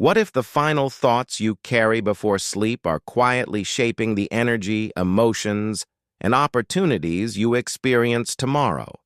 What if the final thoughts you carry before sleep are quietly shaping the energy, emotions, and opportunities you experience tomorrow?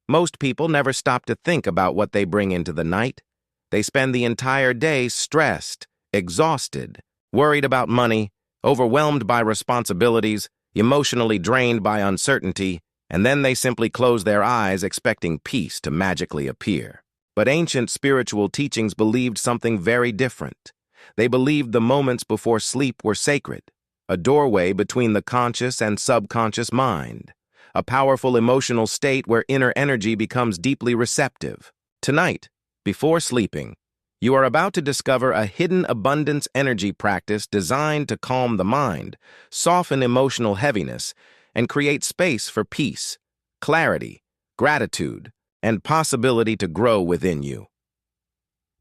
Most people never stop to think about what they bring into the night. They spend the entire day stressed, exhausted, worried about money, overwhelmed by responsibilities, emotionally drained by uncertainty, and then they simply close their eyes expecting peace to magically appear. But ancient spiritual teachings believed something very different. They believed the moments before sleep were sacred, a doorway between the conscious and subconscious mind, a powerful emotional state where inner energy becomes deeply receptive. Tonight, before sleeping, you are about to discover a hidden abundance energy practice designed to calm the mind, soften emotional heaviness, and create space for peace, clarity, gratitude, and possibility to grow within you.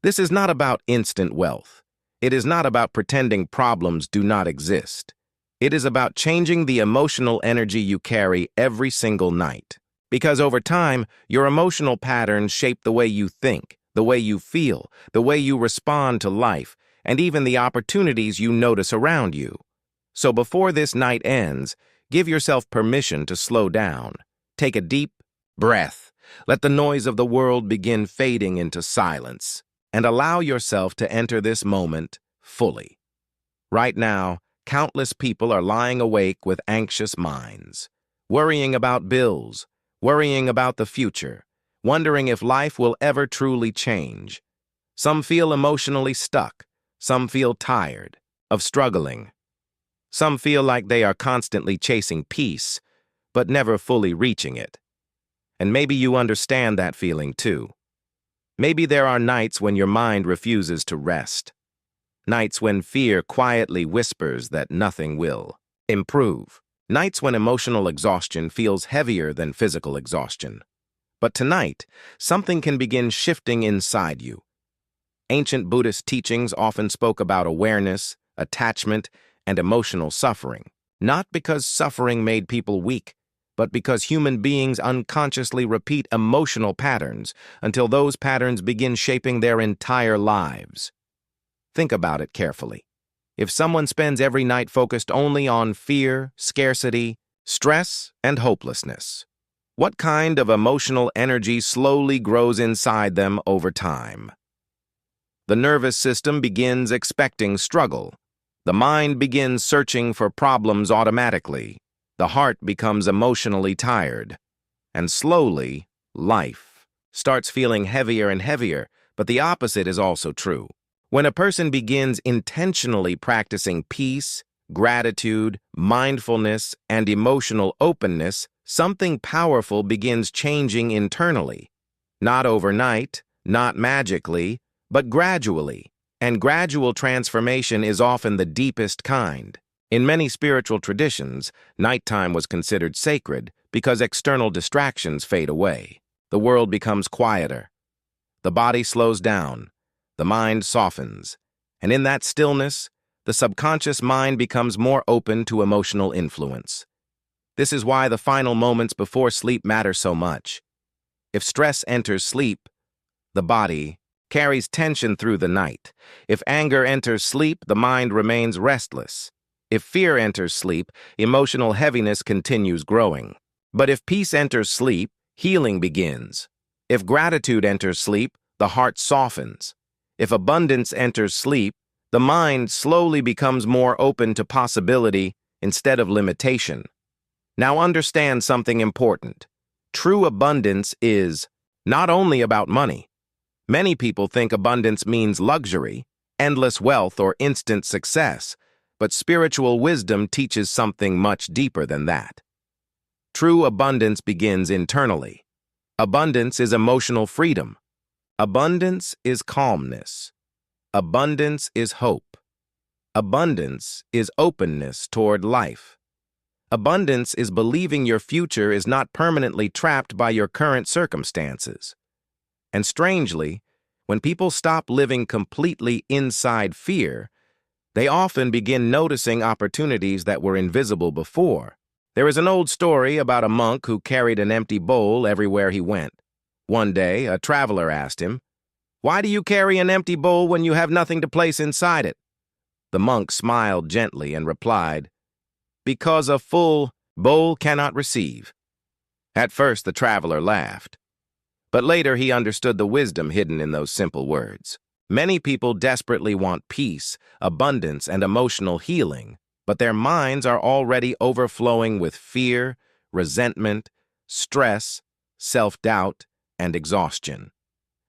This is not about instant wealth. It is not about pretending problems do not exist. It is about changing the emotional energy you carry every single night. Because over time, your emotional patterns shape the way you think, the way you feel, the way you respond to life, and even the opportunities you notice around you. So before this night ends, give yourself permission to slow down. Take a deep breath. Let the noise of the world begin fading into silence, and allow yourself to enter this moment fully. Right now, countless people are lying awake with anxious minds, worrying about bills, worrying about the future, wondering if life will ever truly change. Some feel emotionally stuck. Some feel tired of struggling. Some feel like they are constantly chasing peace, but never fully reaching it. And maybe you understand that feeling too. Maybe there are nights when your mind refuses to rest. Nights when fear quietly whispers that nothing will improve. Nights when emotional exhaustion feels heavier than physical exhaustion. But tonight, something can begin shifting inside you. Ancient Buddhist teachings often spoke about awareness, attachment, and emotional suffering. Not because suffering made people weak, but because human beings unconsciously repeat emotional patterns until those patterns begin shaping their entire lives. Think about it carefully. If someone spends every night focused only on fear, scarcity, stress, and hopelessness, what kind of emotional energy slowly grows inside them over time? The nervous system begins expecting struggle. The mind begins searching for problems automatically. The heart becomes emotionally tired. And slowly, life starts feeling heavier and heavier, but the opposite is also true. When a person begins intentionally practicing peace, gratitude, mindfulness, and emotional openness, something powerful begins changing internally. Not overnight, not magically, but gradually. And gradual transformation is often the deepest kind. In many spiritual traditions, nighttime was considered sacred because external distractions fade away. The world becomes quieter. The body slows down. The mind softens. And in that stillness, the subconscious mind becomes more open to emotional influence. This is why the final moments before sleep matter so much. If stress enters sleep, the body carries tension through the night. If anger enters sleep, the mind remains restless. If fear enters sleep, emotional heaviness continues growing. But if peace enters sleep, healing begins. If gratitude enters sleep, the heart softens. If abundance enters sleep, the mind slowly becomes more open to possibility instead of limitation. Now understand something important. True abundance is not only about money. Many people think abundance means luxury, endless wealth, or instant success. But spiritual wisdom teaches something much deeper than that. True abundance begins internally. Abundance is emotional freedom. Abundance is calmness. Abundance is hope. Abundance is openness toward life. Abundance is believing your future is not permanently trapped by your current circumstances. And strangely, when people stop living completely inside fear, they often begin noticing opportunities that were invisible before. There is an old story about a monk who carried an empty bowl everywhere he went. One day, a traveler asked him, Why do you carry an empty bowl when you have nothing to place inside it? The monk smiled gently and replied, Because a full bowl cannot receive. At first, the traveler laughed, but later he understood the wisdom hidden in those simple words. Many people desperately want peace, abundance, and emotional healing, but their minds are already overflowing with fear, resentment, stress, self-doubt, and exhaustion.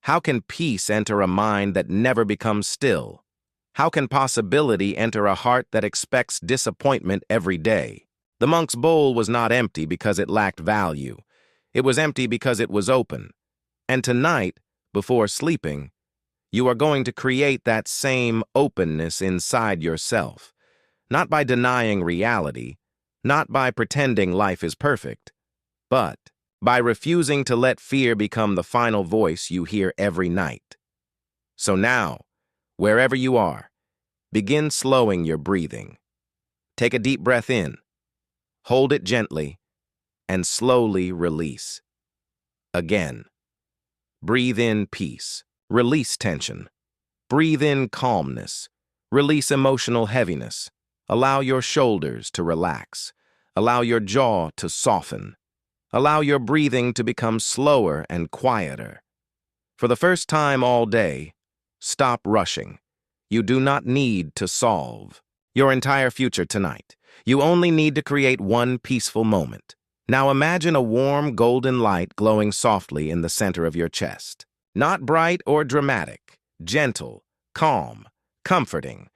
How can peace enter a mind that never becomes still? How can possibility enter a heart that expects disappointment every day? The monk's bowl was not empty because it lacked value. It was empty because it was open. And tonight, before sleeping, you are going to create that same openness inside yourself, not by denying reality, not by pretending life is perfect, but by refusing to let fear become the final voice you hear every night. So now, wherever you are, begin slowing your breathing. Take a deep breath in, hold it gently, and slowly release. Again, breathe in peace, release tension. Breathe in calmness, release emotional heaviness. Allow your shoulders to relax. Allow your jaw to soften. Allow your breathing to become slower and quieter. For the first time all day, stop rushing. You do not need to solve your entire future tonight. You only need to create one peaceful moment. Now imagine a warm golden light glowing softly in the center of your chest. Not bright or dramatic, gentle, calm, comforting.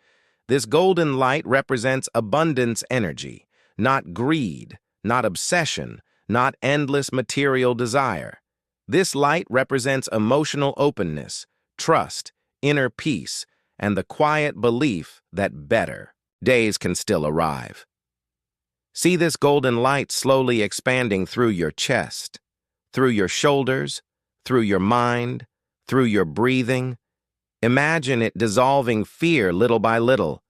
This golden light represents abundance energy, not greed, not obsession, not endless material desire. This light represents emotional openness, trust, inner peace, and the quiet belief that better days can still arrive. See this golden light slowly expanding through your chest, through your shoulders, through your mind, through your breathing. Imagine it dissolving fear little by little.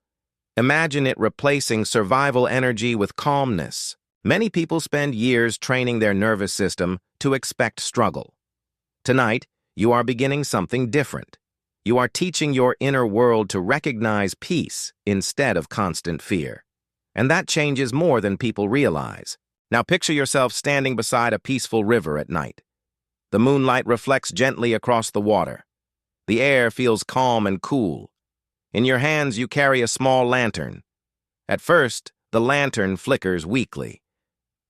Imagine it replacing survival energy with calmness. Many people spend years training their nervous system to expect struggle. Tonight, you are beginning something different. You are teaching your inner world to recognize peace instead of constant fear. And that changes more than people realize. Now picture yourself standing beside a peaceful river at night. The moonlight reflects gently across the water. The air feels calm and cool. In your hands you carry a small lantern. At first, the lantern flickers weakly.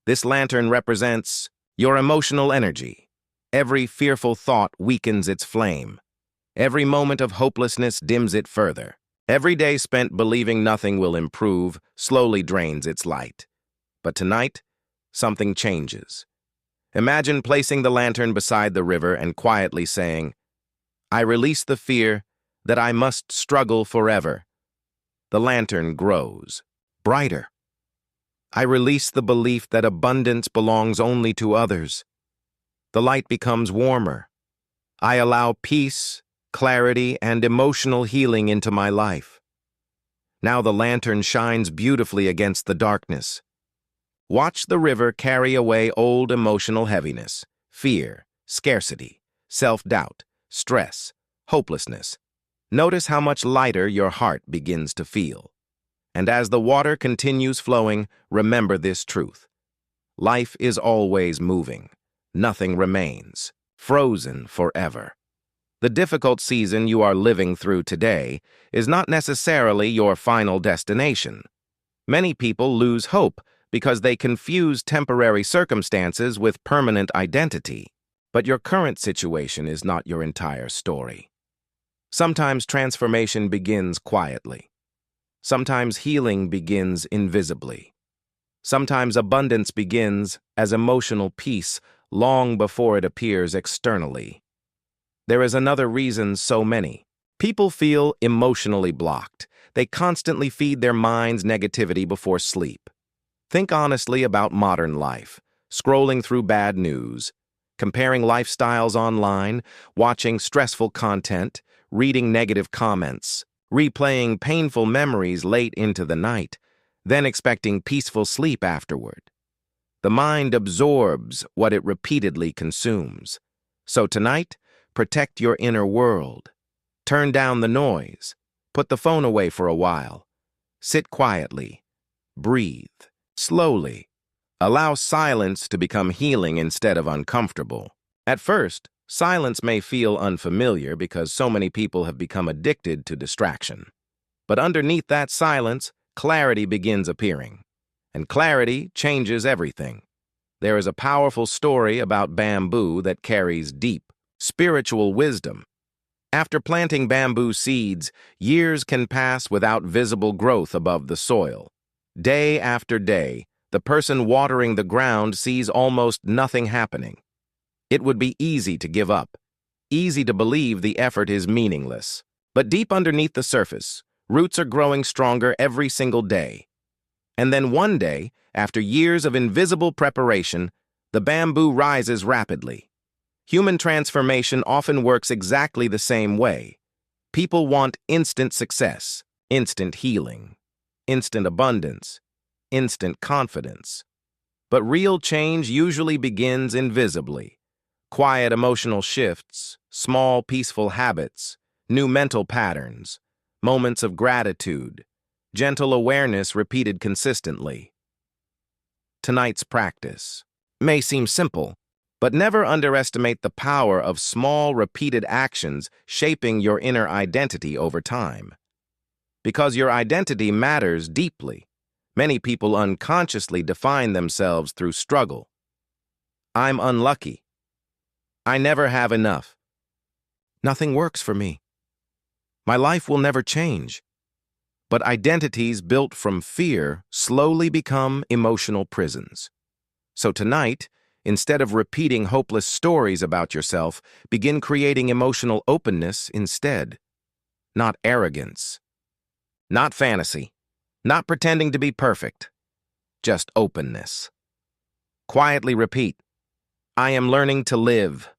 This lantern represents your emotional energy. Every fearful thought weakens its flame. Every moment of hopelessness dims it further. Every day spent believing nothing will improve slowly drains its light. But tonight, something changes. Imagine placing the lantern beside the river and quietly saying, I release the fear that I must struggle forever. The lantern grows brighter. I release the belief that abundance belongs only to others. The light becomes warmer. I allow peace, clarity, and emotional healing into my life. Now the lantern shines beautifully against the darkness. Watch the river carry away old emotional heaviness, fear, scarcity, self-doubt, stress, hopelessness. Notice how much lighter your heart begins to feel. And as the water continues flowing, remember this truth. Life is always moving. Nothing remains, frozen forever. The difficult season you are living through today is not necessarily your final destination. Many people lose hope because they confuse temporary circumstances with permanent identity. But your current situation is not your entire story. Sometimes transformation begins quietly. Sometimes healing begins invisibly. Sometimes abundance begins as emotional peace long before it appears externally. There is another reason so many people feel emotionally blocked. They constantly feed their minds negativity before sleep. Think honestly about modern life, scrolling through bad news, comparing lifestyles online, watching stressful content, reading negative comments, replaying painful memories late into the night, then expecting peaceful sleep afterward. The mind absorbs what it repeatedly consumes. So tonight, Protect your inner world. Turn down the noise. Put the phone away for a while. Sit quietly. Breathe. Slowly. Allow silence to become healing instead of uncomfortable. At first, silence may feel unfamiliar because so many people have become addicted to distraction. But underneath that silence, clarity begins appearing. And clarity changes everything. There is a powerful story about bamboo that carries deep, spiritual wisdom. After planting bamboo seeds, years can pass without visible growth above the soil. Day after day, the person watering the ground sees almost nothing happening. It would be easy to give up, easy to believe the effort is meaningless. But deep underneath the surface, roots are growing stronger every single day. And then one day, after years of invisible preparation, the bamboo rises rapidly. Human transformation often works exactly the same way. People want instant success, instant healing, instant abundance, instant confidence. But real change usually begins invisibly. Quiet emotional shifts, small peaceful habits, new mental patterns, moments of gratitude, gentle awareness repeated consistently. Tonight's practice may seem simple, but never underestimate the power of small, repeated actions shaping your inner identity over time. Because your identity matters deeply, many people unconsciously define themselves through struggle. I'm unlucky. I never have enough. Nothing works for me. My life will never change. But identities built from fear slowly become emotional prisons. So tonight, instead of repeating hopeless stories about yourself, begin creating emotional openness instead. Not arrogance. Not fantasy. Not pretending to be perfect. Just openness. Quietly repeat, I am learning to live.